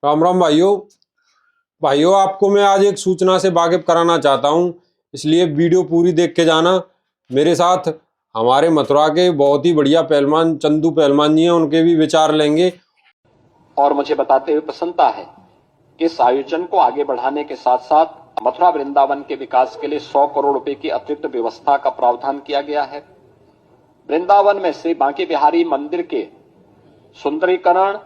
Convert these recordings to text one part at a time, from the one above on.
राम राम भाइयों। भाइयों, आपको मैं आज एक सूचना से वाकिफ कराना चाहता हूं, इसलिए वीडियो पूरी देख के जाना। मेरे साथ हमारे मथुरा के बहुत ही बढ़िया पहलवान चंदू पहलवान जी हैं, उनके भी विचार लेंगे। और मुझे बताते हुए प्रसन्नता है कि इस आयोजन को आगे बढ़ाने के साथ साथ मथुरा वृंदावन के विकास के लिए 100 करोड़ रुपए की अतिरिक्त व्यवस्था का प्रावधान किया गया है। वृंदावन में श्री बांके बिहारी मंदिर के सुंदरीकरण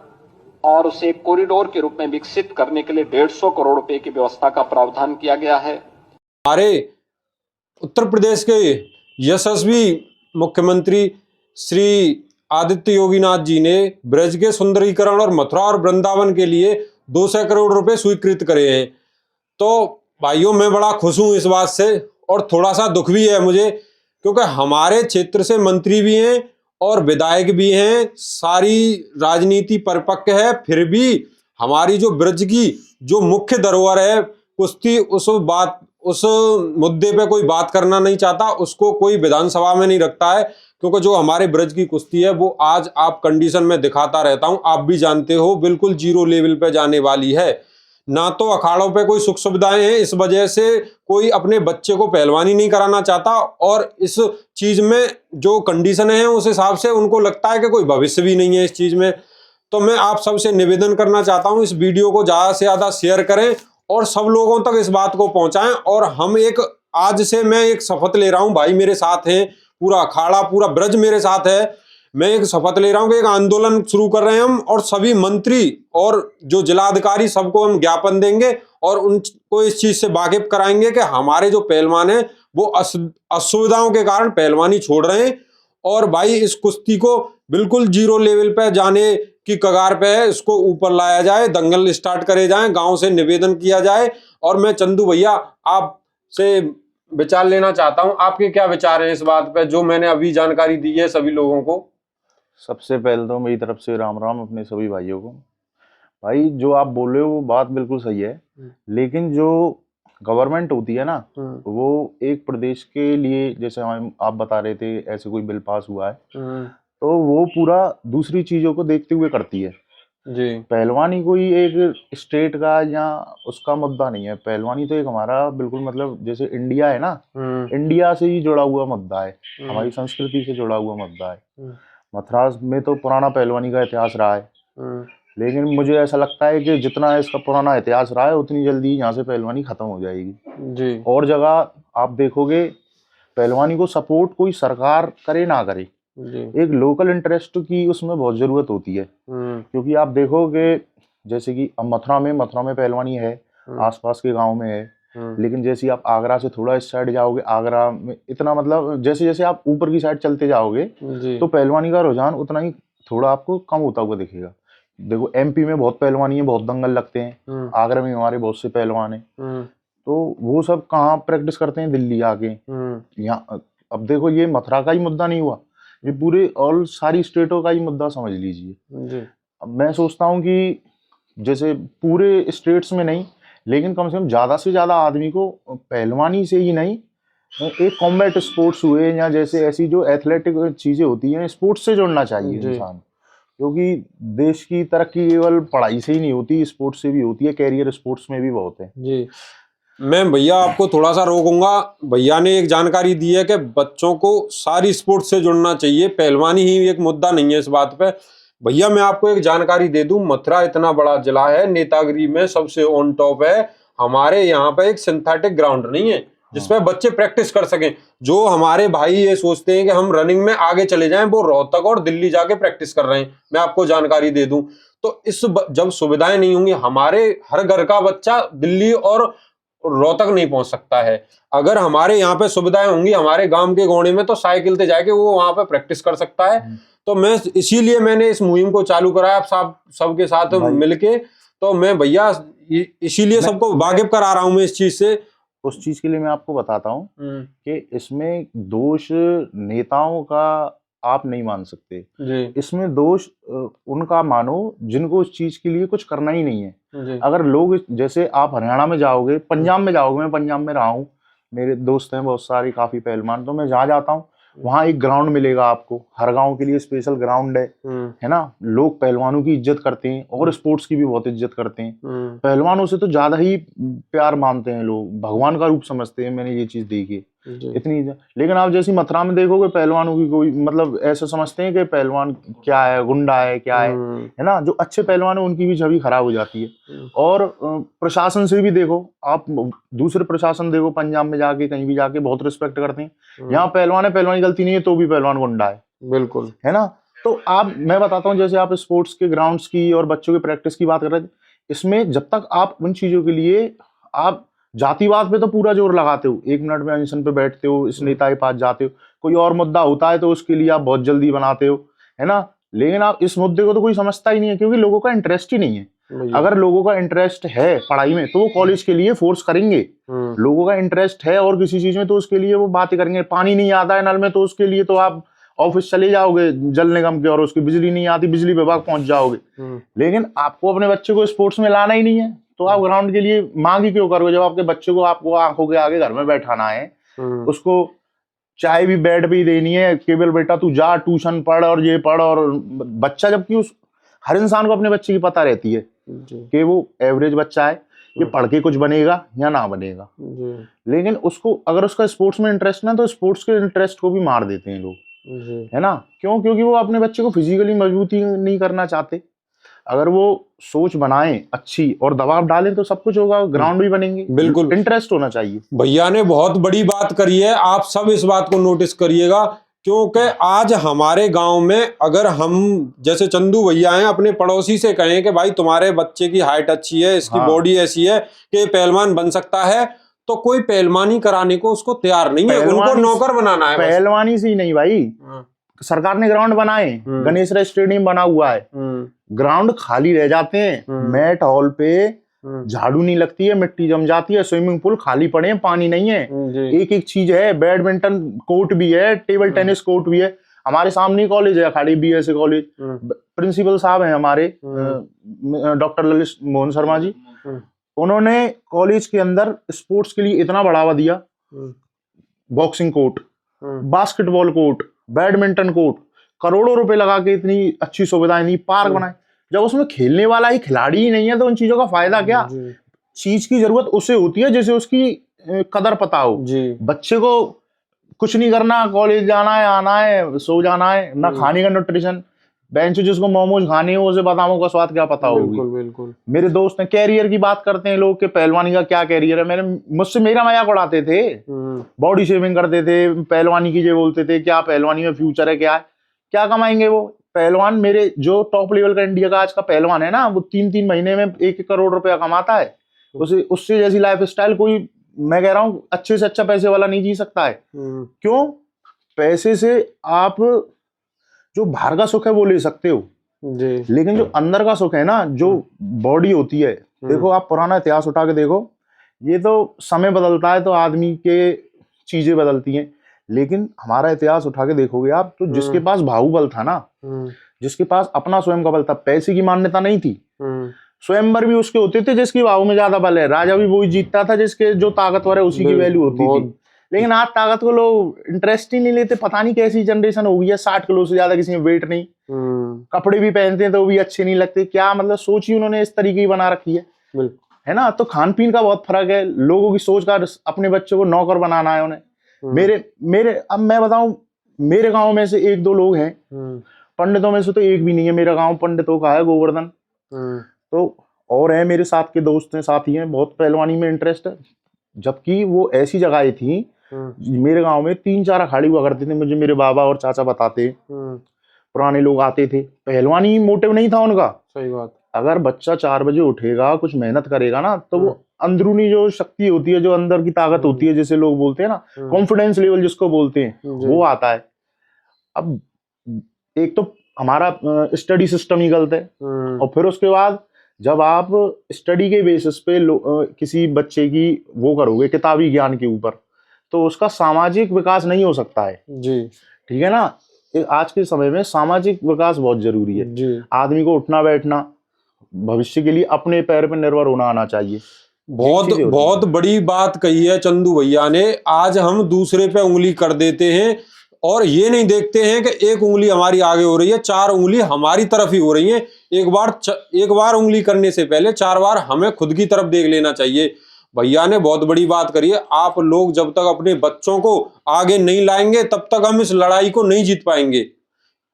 और उसे कॉरिडोर के रूप में विकसित करने के लिए 150 करोड़ रुपए की व्यवस्था का प्रावधान किया गया है। हमारे उत्तर प्रदेश के यशस्वी मुख्यमंत्री श्री आदित्य योगीनाथ जी ने ब्रज के सुंदरीकरण और मथुरा और वृंदावन के लिए 200 करोड़ रुपए स्वीकृत करे हैं। तो भाइयों, मैं बड़ा खुश हूं इस बात से, और थोड़ा सा दुख भी है मुझे, क्योंकि हमारे क्षेत्र से मंत्री भी हैं और विधायक भी हैं, सारी राजनीति परिपक्व है, फिर भी हमारी जो ब्रज की जो मुख्य धरोहर है कुश्ती, उस मुद्दे पे कोई बात करना नहीं चाहता, उसको कोई विधानसभा में नहीं रखता है। क्योंकि जो हमारे ब्रज की कुश्ती है वो आज आप कंडीशन में दिखाता रहता हूं, आप भी जानते हो, बिल्कुल जीरो लेवल पे जाने वाली है। ना तो अखाड़ों पे कोई सुख सुविधाएं हैं, इस वजह से कोई अपने बच्चे को पहलवानी नहीं कराना चाहता, और इस चीज में जो कंडीशन है उस हिसाब से उनको लगता है कि कोई भविष्य भी नहीं है इस चीज में। तो मैं आप सबसे निवेदन करना चाहता हूं, इस वीडियो को ज्यादा से ज्यादा शेयर करें और सब लोगों तक इस बात को पहुंचाएं। और हम आज से मैं एक शपथ ले रहा हूं, भाई मेरे साथ हैं, पूरा अखाड़ा पूरा ब्रज मेरे साथ है। मैं एक शपथ ले रहा हूं कि एक आंदोलन शुरू कर रहे हैं हम, और सभी मंत्री और जो जिलाधिकारी सबको हम ज्ञापन देंगे और उनको इस चीज से वाकिफ कराएंगे कि हमारे जो पहलवान हैं वो असुविधाओं के कारण पहलवानी छोड़ रहे हैं। और भाई, इस कुश्ती को बिल्कुल जीरो लेवल पे जाने की कगार पे है, इसको ऊपर लाया जाए, दंगल स्टार्ट करे जाए, गांव से निवेदन किया जाए। और मैं चंदू भैया आपसे विचार लेना चाहता हूं, आपके क्या विचार हैं इस बात पे जो मैंने अभी जानकारी दी है सभी लोगों को। सबसे पहले तो मेरी तरफ से राम राम अपने सभी भाइयों को। भाई, जो आप बोल रहे हो वो बात बिल्कुल सही है, लेकिन जो गवर्नमेंट होती है ना, वो एक प्रदेश के लिए, जैसे आप बता रहे थे ऐसे कोई बिल पास हुआ है, तो वो पूरा दूसरी चीजों को देखते हुए करती है जी। पहलवानी कोई एक स्टेट का या उसका मुद्दा नहीं है। पहलवानी तो एक हमारा बिल्कुल, मतलब जैसे इंडिया है ना, इंडिया से ही जुड़ा हुआ मुद्दा है, हमारी संस्कृति से जुड़ा हुआ मुद्दा है। मथुरा में तो पुराना पहलवानी का इतिहास रहा है, लेकिन मुझे ऐसा लगता है कि जितना इसका पुराना इतिहास रहा है उतनी जल्दी यहाँ से पहलवानी खत्म हो जाएगी जी। और जगह आप देखोगे पहलवानी को सपोर्ट कोई सरकार करे ना करे जी, एक लोकल इंटरेस्ट की उसमें बहुत जरूरत होती है। क्योंकि आप देखोगे जैसे कि अब मथुरा में पहलवानी है, आसपास के गांव में है, लेकिन जैसे आप आगरा से थोड़ा इस साइड जाओगे, आगरा में इतना, मतलब जैसे जैसे आप ऊपर की साइड चलते जाओगे तो पहलवानी का रुझान उतना ही थोड़ा आपको कम होता हुआ दिखेगा। देखो एमपी में बहुत पहलवानी है, बहुत दंगल लगते हैं, आगरा में हमारे बहुत से पहलवान हैं, तो वो सब कहाँ प्रैक्टिस करते हैं? दिल्ली आके। यहाँ अब देखो, ये मथुरा का ही मुद्दा नहीं हुआ, ये पूरे और सारी स्टेटों का ही मुद्दा समझ लीजिए। अब मैं सोचता हूँ कि जैसे पूरे स्टेट्स में नहीं, लेकिन कम से कम ज्यादा से ज्यादा आदमी को पहलवानी से ही नहीं, एक कॉम्बैट स्पोर्ट्स हुए या जैसे ऐसी जो एथलेटिक चीजें होती हैं, स्पोर्ट्स से जोड़ना चाहिए इंसान। क्योंकि देश की तरक्की केवल पढ़ाई से ही नहीं होती, स्पोर्ट्स से भी होती है, कैरियर स्पोर्ट्स में भी बहुत है जी। मैं भैया आपको थोड़ा सा रोकूंगा, भैया ने एक जानकारी दी है कि बच्चों को सारी स्पोर्ट्स से जुड़ना चाहिए, पहलवानी ही एक मुद्दा नहीं है इस बात पे। भैया मैं आपको एक जानकारी दे दूं, मथुरा इतना बड़ा जिला है, नेतागिरी में सबसे ऑन टॉप है, हमारे यहाँ पे एक सिंथेटिक ग्राउंड नहीं है जिसपे बच्चे प्रैक्टिस कर सकें। जो हमारे भाई ये सोचते हैं कि हम रनिंग में आगे चले जाएं, वो रोहतक और दिल्ली जाके प्रैक्टिस कर रहे हैं। मैं आपको जानकारी दे दूं, तो जब सुविधाएं नहीं होंगी, हमारे हर घर का बच्चा दिल्ली और रोहतक नहीं पहुंच सकता है। अगर हमारे यहाँ पे सुविधाएं होंगी, हमारे गांव के गोणे में तो साइकिल से जाके वो वहां पे प्रैक्टिस कर सकता है। तो मैं इसीलिए मैंने इस मुहिम को चालू कराया आप सबके साथ मिलके। तो मैं भैया इसीलिए सबको वाकिफ करा रहा हूं मैं इस चीज से। उस चीज के लिए मैं आपको बताता हूँ कि इसमें दोष नेताओं का आप नहीं मान सकते जी। इसमें दोष उनका मानो जिनको इस चीज के लिए कुछ करना ही नहीं है जी। अगर लोग, जैसे आप हरियाणा में जाओगे, पंजाब में जाओगे, मैं पंजाब में रहा हूँ, मेरे दोस्त हैं बहुत सारे काफी पहलवान, तो मैं जहाँ जाता हूँ वहाँ एक ग्राउंड मिलेगा आपको, हर गांव के लिए स्पेशल ग्राउंड है ना। लोग पहलवानों की इज्जत करते हैं और स्पोर्ट्स की भी बहुत इज्जत करते हैं। पहलवानों से तो ज्यादा ही प्यार मानते हैं लोग, भगवान का रूप समझते हैं, मैंने ये चीज देखी इतनी। लेकिन आप जैसी मथुरा में देखोगे पहलवानों की कोई मतलब ऐसा समझते हैं कि पहलवान क्या है, गुंडा है, क्या है ना। जो अच्छे पहलवान है उनकी भी छवि खराब हो जाती है। और प्रशासन से भी देखो आप, दूसरे प्रशासन देखो, पंजाब में जाके कहीं भी जाके बहुत रिस्पेक्ट करते हैं। यहाँ पहलवान है, पहलवान की गलती नहीं है तो भी पहलवान गुंडा है, बिल्कुल, है ना। तो मैं बताता हूँ, जैसे आप स्पोर्ट्स के ग्राउंड्स की और बच्चों की प्रैक्टिस की बात कर रहे थे, इसमें जब तक आप उन चीजों के लिए आप जातिवाद पे तो पूरा जोर लगाते हो, 1 मिनट में अनशन पे बैठते हो, इस नेता के पास जाते हो, कोई और मुद्दा होता है तो उसके लिए आप बहुत जल्दी बनाते हो, है ना। लेकिन आप इस मुद्दे को तो कोई समझता ही नहीं है, क्योंकि लोगों का इंटरेस्ट ही नहीं है। अगर लोगों का इंटरेस्ट है पढ़ाई में तो वो कॉलेज के लिए फोर्स करेंगे। लोगों का इंटरेस्ट है और किसी चीज में तो उसके लिए वो बातें करेंगे। पानी नहीं आता है नल में तो उसके लिए तो आप ऑफिस चले जाओगे जल निगम के, और उसकी बिजली नहीं आती बिजली विभाग पहुंच जाओगे। लेकिन आपको अपने बच्चे को स्पोर्ट्स में लाना ही नहीं है तो आप ग्राउंड के लिए मांग ही क्यों करोगे, जब आपके बच्चे को आपको आंखों के आगे घर में बैठाना है, उसको चाय भी बेड पे ही देनी है, केवल बेटा तू जा ट्यूशन पढ़ और ये पढ़। और बच्चा, जबकि हर इंसान को अपने बच्चे की पता रहती है कि वो एवरेज बच्चा है, ये पढ़ के कुछ बनेगा या ना बनेगा। लेकिन उसको अगर उसका स्पोर्ट्स में इंटरेस्ट ना, तो स्पोर्ट्स के इंटरेस्ट को भी मार देते हैं लोग, है ना। क्यों? क्योंकि वो अपने बच्चे को फिजिकली मजबूती नहीं करना चाहते। अगर वो सोच बनाएं अच्छी और दबाव डालें तो सब कुछ होगा, ग्राउंड भी बनेंगे। बिल्कुल, इंटरेस्ट होना चाहिए। भैया ने बहुत बड़ी बात करी है, आप सब इस बात को नोटिस करिएगा, क्योंकि आज हमारे गांव में अगर हम जैसे चंदू भैया हैं अपने पड़ोसी से कहें कि भाई तुम्हारे बच्चे की हाइट अच्छी है, इसकी बॉडी ऐसी है कि पहलवान बन सकता है, तो कोई पहलवानी कराने को उसको तैयार नहीं है, उनको नौकर बनाना है। पहलवानी से ही नहीं भाई, सरकार ने ग्राउंड बनाए, गणेश स्टेडियम बना हुआ है, ग्राउंड खाली रह जाते हैं, मैट हॉल पे झाड़ू नहीं लगती है, मिट्टी जम जाती है, स्विमिंग पूल खाली पड़े हैं, पानी नहीं है, एक एक चीज है, बैडमिंटन कोर्ट भी है, टेबल टेनिस कोर्ट भी है। हमारे सामने कॉलेज है अखाड़ी BSA कॉलेज, प्रिंसिपल साहब हैं हमारे डॉक्टर ललित मोहन शर्मा जी, उन्होंने कॉलेज के अंदर स्पोर्ट्स के लिए इतना बढ़ावा दिया, boxing court, basketball court, badminton court, करोड़ों रुपए लगा के इतनी अच्छी सुविधाएं दी, पार्क बनाए। जब उसमें खेलने वाला ही खिलाड़ी ही नहीं है तो उन चीजों का फायदा क्या? चीज की जरूरत उसे होती है जिसे उसकी कदर पता हो। बच्चे को कुछ नहीं करना, कॉलेज जाना है, आना है, सो जाना है, ना खाने का न्यूट्रिशन, बेंच जिसको मोमोज खाने हो उसे बादामों का स्वाद क्या पता होगी। बिल्कुल। मेरे दोस्त हैं, कैरियर की बात करते हैं लोग कि पहलवानी का क्या कैरियर है। मुझसे मेरा मजाक उड़ाते थे, बॉडी शेविंग करते थे, पहलवानी की जो बोलते थे, क्या पहलवानी में फ्यूचर है, क्या कमाएंगे वो पहलवान। मेरे जो टॉप लेवल का इंडिया का आज का पहलवान है ना, वो 3-3 महीने में 1 करोड़ रुपया कमाता है। उससे जैसी लाइफ स्टाइल कोई, मैं कह रहा हूँ, अच्छे से अच्छा पैसे वाला नहीं जी सकता है। क्यों? पैसे से आप जो बाहर का सुख है वो ले सकते हो, लेकिन जो अंदर का सुख है ना, जो बॉडी होती है, देखो आप पुराना इतिहास उठा के देखो, ये तो समय बदलता है तो आदमी के चीजें बदलती हैं, लेकिन हमारा इतिहास उठा के देखोगे आप तो जिसके पास बाहुबल था ना, जिसके पास अपना स्वयं का बल था, पैसे की मान्यता नहीं थी, स्वयंवर भी उसके होते थे जिसकी बाहु में ज्यादा बल है, राजा भी वही जीतता था जिसके जो ताकतवर है उसी की वैल्यू होती थी। लेकिन आज ताकत को लोग इंटरेस्ट ही नहीं लेते, पता नहीं कैसी जनरेशन हो गई है, 60 किलो से ज्यादा किसी में वेट नहीं, कपड़े भी पहनते हैं तो वो भी अच्छे नहीं लगते, क्या मतलब सोच ही उन्होंने इस तरीके की बना रखी है ना। तो खान पीन का बहुत फर्क है, लोगों की सोच का, अपने बच्चों को नौकर बनाना है उन्हें। मेरे अब मैं बताऊं, मेरे गांव में से 1-2 लोग हैं, पंडितों में से तो एक भी नहीं है, मेरा गांव पंडितों का है, गोवर्धन। तो और है मेरे साथ के दोस्त हैं, साथी हैं, बहुत पहलवानी में इंटरेस्ट है, जबकि वो ऐसी जगह थी, मेरे गांव में 3-4 अखाड़े हुआ करते थे, मुझे मेरे बाबा और चाचा बताते, पुराने लोग आते थे, पहलवानी मोटिव नहीं था उनका। सही बात। अगर बच्चा 4 बजे उठेगा, कुछ मेहनत करेगा ना, तो वो अंदरूनी जो शक्ति होती है, जो अंदर की ताकत होती है, जिसे लोग बोलते हैं ना, कॉन्फिडेंस लेवल जिसको बोलते हैं, वो आता है। अब एक तो हमारा स्टडी सिस्टम ही गलत है, और फिर उसके बाद जब आप स्टडी के बेसिस पे किसी बच्चे की वो करोगे किताबी ज्ञान के ऊपर, तो उसका सामाजिक विकास नहीं हो सकता है जी। ठीक है ना, आज के समय में सामाजिक विकास बहुत जरूरी है जी। आदमी को उठना बैठना, भविष्य के लिए अपने पैर पर निर्भर होना आना चाहिए। बहुत बड़ी बात कही है चंदू भैया ने। आज हम दूसरे पे उंगली कर देते हैं और ये नहीं देखते हैं कि एक उंगली हमारी आगे हो रही है, 4 उंगली हमारी तरफ ही हो रही है। एक बार उंगली करने से पहले 4 बार हमें खुद की तरफ देख लेना चाहिए। भैया ने बहुत बड़ी बात करी है, आप लोग जब तक अपने बच्चों को आगे नहीं लाएंगे तब तक हम इस लड़ाई को नहीं जीत पाएंगे।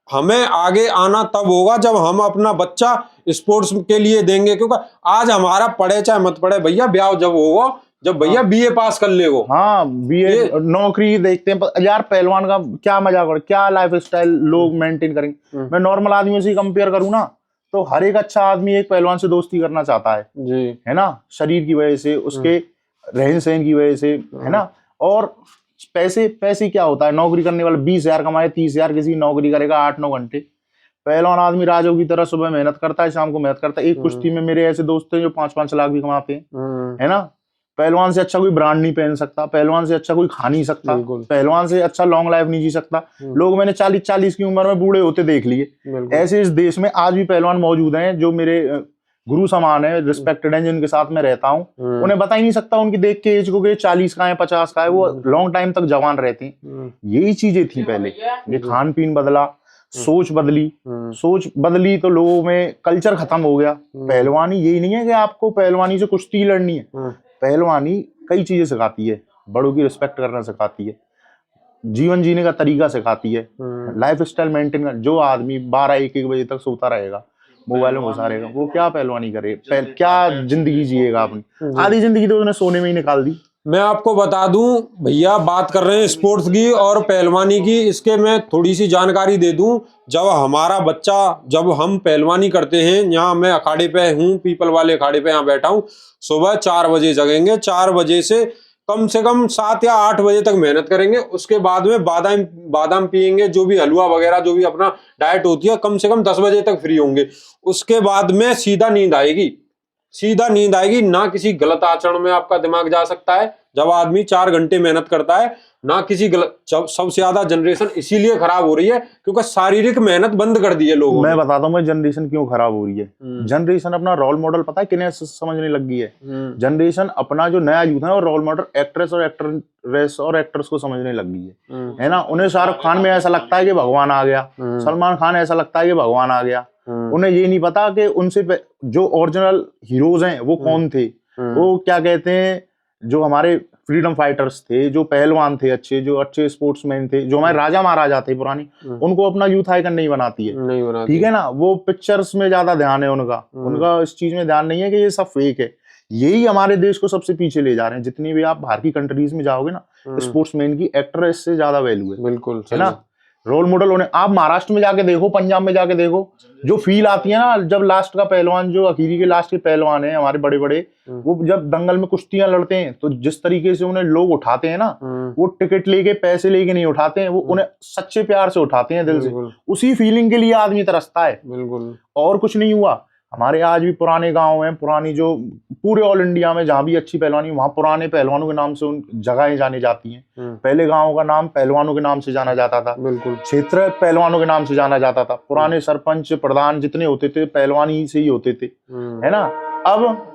हमें आगे आना तब होगा जब हम अपना बच्चा स्पोर्ट्स के लिए देंगे, क्योंकि आज हमारा पढ़े चाहे मत पढ़े भैया, ब्याह जब होगा जब भैया बीए पास कर ले वो। हाँ, बीए नौकरी देखते हैं यार। पहलवान का क्या मजाक और क्या लाइफ स्टाइल लोग मेंटेन करेंगे। मैं नॉर्मल आदमी से कंपेयर करूँ ना, तो हर एक अच्छा आदमी एक पहलवान से दोस्ती करना चाहता है जी, है ना, शरीर की वजह से, उसके रहन सहन की वजह से, है ना। और पैसे क्या होता है, नौकरी करने वाला 20,000 कमाए, 30,000 किसी नौकरी करेगा 8-9 घंटे। पहलवान आदमी राजों की तरह सुबह मेहनत करता है, शाम को मेहनत करता है। एक कुश्ती में मेरे ऐसे दोस्त हैं जो 5-5 लाख भी कमाते हैं, है ना। पहलवान से अच्छा कोई ब्रांड नहीं पहन सकता, पहलवान से अच्छा कोई खा नहीं सकता, पहलवान से अच्छा लॉन्ग लाइफ नहीं जी सकता। लोग मैंने 40 की उम्र में बूढ़े होते देख लिए। ऐसे इस देश में आज भी पहलवान मौजूद हैं जो मेरे गुरु समान है, रिस्पेक्टेड हैं, जिनके साथ मैं रहता हूँ। उन्हें बता ही नहीं सकता उनकी देख के एज को 40 का है, 50 का है, वो लॉन्ग टाइम तक जवान रहते हैं। यही चीजें थी पहले। ये खान पीन बदला, सोच बदली तो लोगों में कल्चर खत्म हो गया। पहलवानी यही नहीं है कि आपको पहलवानी से कुश्ती लड़नी है। पहलवानी कई चीजें सिखाती है, बड़ों की रिस्पेक्ट करना सिखाती है, जीवन जीने का तरीका सिखाती है, लाइफ स्टाइल मेंटेन कर। जो आदमी 12-1 बजे तक सोता रहेगा, मोबाइल में घुसा रहेगा, वो क्या पहलवानी करे, क्या जिंदगी जिएगा अपनी? आधी जिंदगी तो उसने सोने में ही निकाल दी। मैं आपको बता दूं भैया, बात कर रहे हैं स्पोर्ट्स की और पहलवानी की, इसके मैं थोड़ी सी जानकारी दे दूं। जब हम पहलवानी करते हैं, यहाँ मैं अखाड़े पे हूँ, पीपल वाले अखाड़े पे यहाँ बैठा हूँ, सुबह 4 बजे जगेंगे, 4 बजे से कम 7 या 8 बजे तक मेहनत करेंगे। उसके बाद में बादाम पियेंगे, जो भी हलवा वगैरह जो भी अपना डाइट होती है, कम से कम 10 बजे तक फ्री होंगे। उसके बाद में सीधा नींद आएगी। ना किसी गलत आचरण में आपका दिमाग जा सकता है जब आदमी 4 घंटे मेहनत करता है, ना किसी गलत। सबसे ज्यादा जनरेशन इसीलिए खराब हो रही है क्योंकि शारीरिक मेहनत बंद कर दी है लोगों ने। मैं बताता हूँ मैं जनरेशन क्यों खराब हो रही है। जनरेशन अपना रोल मॉडल पता है किन्हें समझने लग गई है। जनरेशन अपना जो नया यूथ है और रोल मॉडल एक्ट्रेस और एक्टर्स को समझने लग गई है ना। उन्हें शाहरुख खान में ऐसा लगता है कि भगवान आ गया, सलमान खान ऐसा लगता है कि भगवान आ गया। उन्हें ये नहीं पता कि उनसे जो ओरिजिनल हीरोज हैं वो कौन थे। वो क्या कहते हैं, जो हमारे फ्रीडम फाइटर्स थे, जो पहलवान थे, जो अच्छे स्पोर्ट्समैन थे, जो हमारे राजा महाराजा थे पुरानी, उनको अपना यूथ आइकन नहीं बनाती है, ठीक है ना। वो पिक्चर्स में ज्यादा ध्यान है उनका इस चीज में ध्यान नहीं है कि ये सब फेक है। यही हमारे देश को सबसे पीछे ले जा रहे हैं। जितनी भी आप बाहर की कंट्रीज में जाओगे ना, स्पोर्ट्समैन की एक्ट्रेस से ज्यादा वैल्यू है, बिल्कुल है ना। रोल मॉडल होने, आप महाराष्ट्र में जाके देखो, पंजाब में जाके देखो, जो फील आती है ना जब लास्ट का पहलवान, जो आखिरी के लास्ट के पहलवान है हमारे बड़े बड़े, वो जब दंगल में कुश्तियां लड़ते हैं तो जिस तरीके से उन्हें लोग उठाते हैं ना, वो टिकट लेके पैसे लेके नहीं उठाते हैं, वो उन्हें सच्चे प्यार से उठाते हैं, दिल से। उसी फीलिंग के लिए आदमी तरसता है, बिल्कुल, और कुछ नहीं हुआ। हमारे आज भी पुराने गांव हैं, पुरानी जो पूरे ऑल इंडिया में जहां भी अच्छी पहलवानी, वहां पुराने पहलवानों के नाम से उन जगहें जानी जाती हैं। पहले गांव का नाम पहलवानों के नाम से जाना जाता था, बिल्कुल, क्षेत्र पहलवानों के नाम से जाना जाता था। पुराने सरपंच प्रधान जितने होते थे पहलवानी से ही होते थे, है ना। अब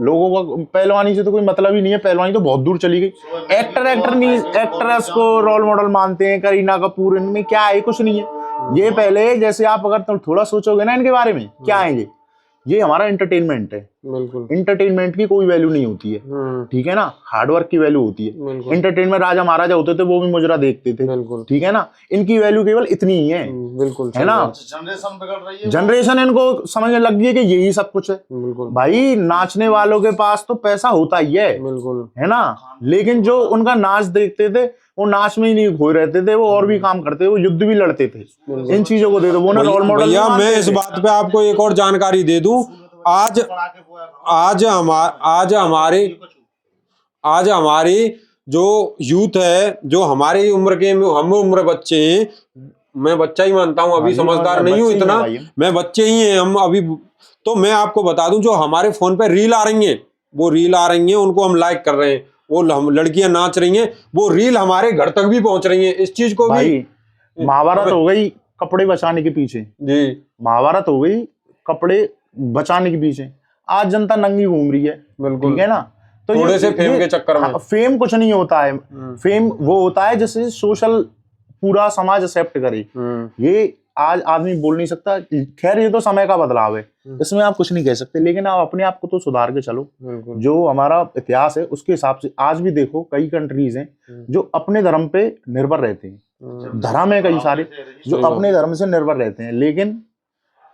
लोगों का पहलवानी से तो कोई मतलब ही नहीं है, पहलवानी तो बहुत दूर चली गई। एक्ट्रेस को रोल मॉडल मानते हैं, करीना कपूर, इनमें क्या है, कुछ नहीं है। ये पहले जैसे आप अगर थोड़ा सोचोगे ना इनके बारे में, क्या है ये हमारा एंटरटेनमेंट है, बिल्कुल। एंटरटेनमेंट की कोई वैल्यू नहीं होती है, ठीक है ना। हार्डवर्क की वैल्यू होती है। एंटरटेनमेंट राजा महाराजा होते थे, वो भी मुजरा देखते थे, बिल्कुल, ठीक है ना। इनकी वैल्यू केवल इतनी ही है, बिल्कुल, है ना। जनरेशन बिगड़ रही है, जनरेशन इनको समझने लग गई है कि यही सब कुछ है, बिल्कुल। भाई नाचने वालों के पास तो पैसा होता ही है, बिल्कुल, है ना। लेकिन जो उनका नाच देखते थे वो नाच में ही नहीं खोए रहते थे, वो और भी काम करते थे, वो युद्ध भी लड़ते थे। इन चीजों को दे दो, वो ना रोल मॉडल। भैया मैं इस बात पे आपको एक और जानकारी दे दूं। आज हमारे जो यूथ है, जो हमारी उम्र के हम उम्र बच्चे हैं, मैं बच्चा ही मानता हूं, अभी समझदार नहीं हूं इतना, मैं बच्चे ही हैं हम अभी। तो मैं आपको बता दूं, जो हमारे फोन पे रील आ रही हैं, वो रील आ रही हैं, उनको हम लाइक कर रहे हैं, वो लड़कियां नाच रही हैं, वो रील हमारे घर तक भी पहुंच रही हैं। इस चीज को भी महाभारत हो गई कपड़े बचाने के पीछे जी, महाभारत हो गई कपड़े बचाने के पीछे। आज जनता नंगी घूम रही है, बिल्कुल, ठीक है ना। तो थोड़े से फेम के चक्कर में, फेम कुछ नहीं होता है। फेम वो होता है जैसे सोशल पूरा समाज एक्सेप्ट करे। ये आज आदमी बोल नहीं सकता। खैर ये तो समय का बदलाव है, इसमें आप कुछ नहीं कह सकते, लेकिन आप अपने आप को तो सुधार के चलो। जो हमारा इतिहास है उसके हिसाब से आज भी देखो कई कंट्रीज हैं जो अपने धर्म पे निर्भर रहते हैं। धर्म है कई सारे जो अपने धर्म से निर्भर रहते हैं, लेकिन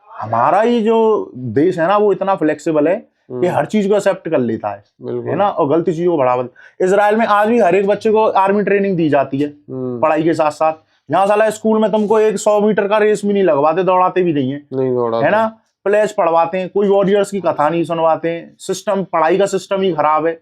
हमारा ये जो देश है ना वो इतना फ्लेक्सिबल है कि हर चीज को एक्सेप्ट कर लेता है ना, और गलती चीजों को बढ़ावा। इजराइल में आज भी हर एक बच्चे को आर्मी ट्रेनिंग दी जाती है पढ़ाई के साथ साथ। यहाँ साला स्कूल में तुमको एक 100 मीटर का रेस भी नहीं लगवाते, दौड़ाते भी नहीं है, है ना, प्लेज पढ़वाते हैं, कोई वॉरियर्स की कथा नहीं सुनवाते हैं। सिस्टम, पढ़ाई का सिस्टम ही खराब है।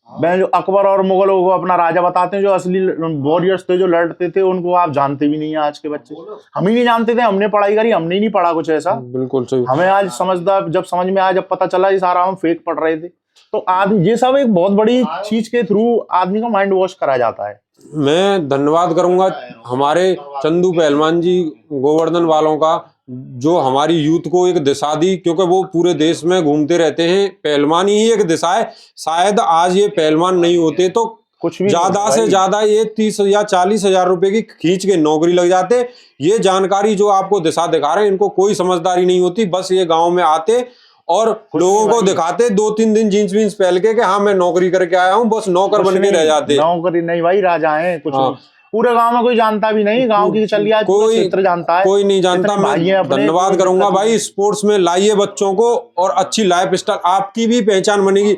मैं जो अकबर और मुगलों को अपना राजा बताते हैं, जो असली वॉरियर्स थे जो लड़ते थे उनको आप जानते भी नहीं है। आज के बच्चे, हम ही नहीं जानते थे, हमने पढ़ाई करी, हमने ही नहीं पढ़ा कुछ ऐसा। बिल्कुल सही। हमें आज समझदार जब समझ में आया, जब पता चला ये सारा हम फेक पढ़ रहे थे। तो आदमी ये सब एक बहुत बड़ी चीज के थ्रू आदमी का माइंड वॉश करा जाता है। मैं धन्यवाद करूंगा हमारे चंदू पहलवान जी गोवर्धन वालों का, जो हमारी यूथ को एक दिशा दी, क्योंकि वो पूरे देश में घूमते रहते हैं। पहलवानी ही एक दिशा है। शायद आज ये पहलवान नहीं होते तो कुछ भी ज्यादा से ज्यादा ये 30 या 40 हजार रुपए की खींच के नौकरी लग जाते। ये जानकारी जो आपको दिशा दिखा रहे हैं, इनको कोई समझदारी नहीं होती। बस ये गांव में आते और लोगों को दिखाते 2-3 दिन जीन्स वीन्स पहन के कि हाँ मैं नौकरी करके आया हूँ, बस नौकर बन के रह जाते। नौकरी नहीं भाई, राजा है कुछ नहीं। पूरे गांव में कोई जानता भी नहीं, गांव की चल रही कोई क्षेत्र जानता है, कोई नहीं जानता। मैं धन्यवाद करूंगा भाई, स्पोर्ट्स में लाइए बच्चों को और अच्छी लाइफ स्टाइल, आपकी भी पहचान बनेगी।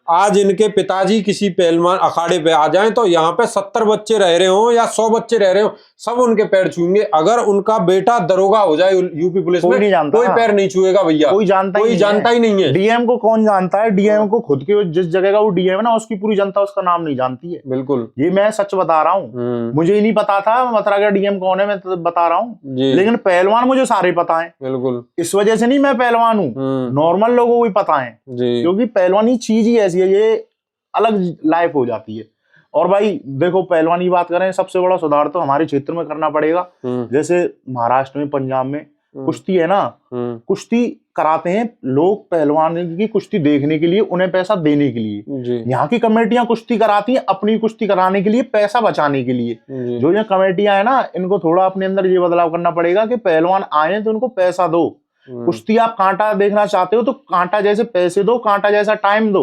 आज इनके पिताजी किसी पहलवान अखाड़े पे आ जाएं तो यहाँ पे 70 बच्चे रह रहे हो या 100 बच्चे रह रहे हो, सब उनके पैर छूएंगे। अगर उनका बेटा दरोगा हो जाए यूपी पुलिस में, कोई पैर नहीं छुएगा भैया। कोई जानता ही नहीं है। डीएम को कौन जानता है? डीएम को खुद के जिस जगह का वो डीएम है ना, उसकी पूरी जनता उसका नाम नहीं जानती है। बिल्कुल, ये मैं सच बता रहा हूँ। मुझे ही नहीं पता था मथुरा का डीएम कौन है, मैं तो बता रहा हूँ, लेकिन पहलवान मुझे सारे पता है। बिल्कुल, इस वजह से नहीं मैं पहलवान हूँ, नॉर्मल लोगों को भी पता है, क्योंकि पहलवानी चीज ही ऐसी है, ये अलग लाइफ हो जाती है। और भाई देखो, पहलवानी की बात करें, सबसे बड़ा सुधार तो हमारे क्षेत्र में करना पड़ेगा। जैसे महाराष्ट्र में, पंजाब में कुश्ती है ना, कुश्ती कराते हैं लोग पहलवान की कुश्ती देखने के लिए, उन्हें पैसा देने के लिए। यहाँ की कमेटियां कुश्ती कराती हैं अपनी कुश्ती कराने के लिए, पैसा बचाने के लिए। जो ये कमेटियां है ना, इनको थोड़ा अपने अंदर ये बदलाव करना पड़ेगा कि पहलवान आए तो उनको पैसा दो। कुश्ती आप कांटा देखना चाहते हो तो कांटा जैसे पैसे दो, कांटा जैसा टाइम दो।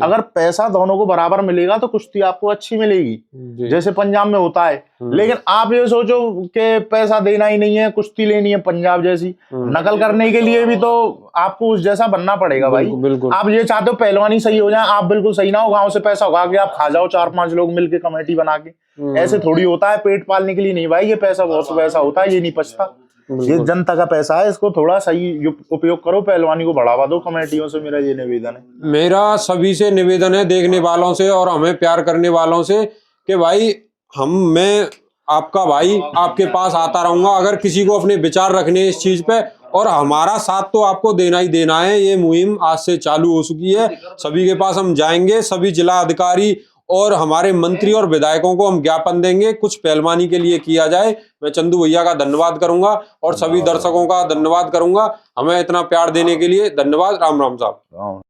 अगर पैसा दोनों को बराबर मिलेगा तो कुश्ती आपको अच्छी मिलेगी, जैसे पंजाब में होता है। लेकिन आप ये सोचो कि पैसा देना ही नहीं है, कुश्ती लेनी है पंजाब जैसी, नकल करने के लिए भी तो आपको उस जैसा बनना पड़ेगा भाई। आप ये चाहते हो पहलवानी सही हो जाए, आप बिल्कुल सही ना हो, गाँव से पैसा उगा के आप खा जाओ 4-5 लोग मिलके कमेटी बना के। ऐसे थोड़ी होता है, पेट पालने के लिए नहीं भाई, ये पैसा बहुत पैसा होता है, ये नहीं पचता। ये जनता का पैसा है, इसको थोड़ा सही उपयोग करो, पहलवानी को बढ़ावा दो। कमेटियों से मेरा ये निवेदन है। मेरा सभी से निवेदन है, देखने वालों से और हमें प्यार करने वालों से, कि भाई मैं आपका भाई आपके पास आता रहूंगा। अगर किसी को अपने विचार रखने इस चीज पे, और हमारा साथ तो आपको देना ही देना है। ये मुहिम आज से चालू हो चुकी है, सभी के पास हम जाएंगे, सभी जिला अधिकारी और हमारे मंत्री और विधायकों को हम ज्ञापन देंगे, कुछ पहलवानी के लिए किया जाए। मैं चंदू भैया का धन्यवाद करूंगा और सभी दर्शकों का धन्यवाद करूंगा, हमें इतना प्यार देने के लिए। धन्यवाद। राम राम साहब।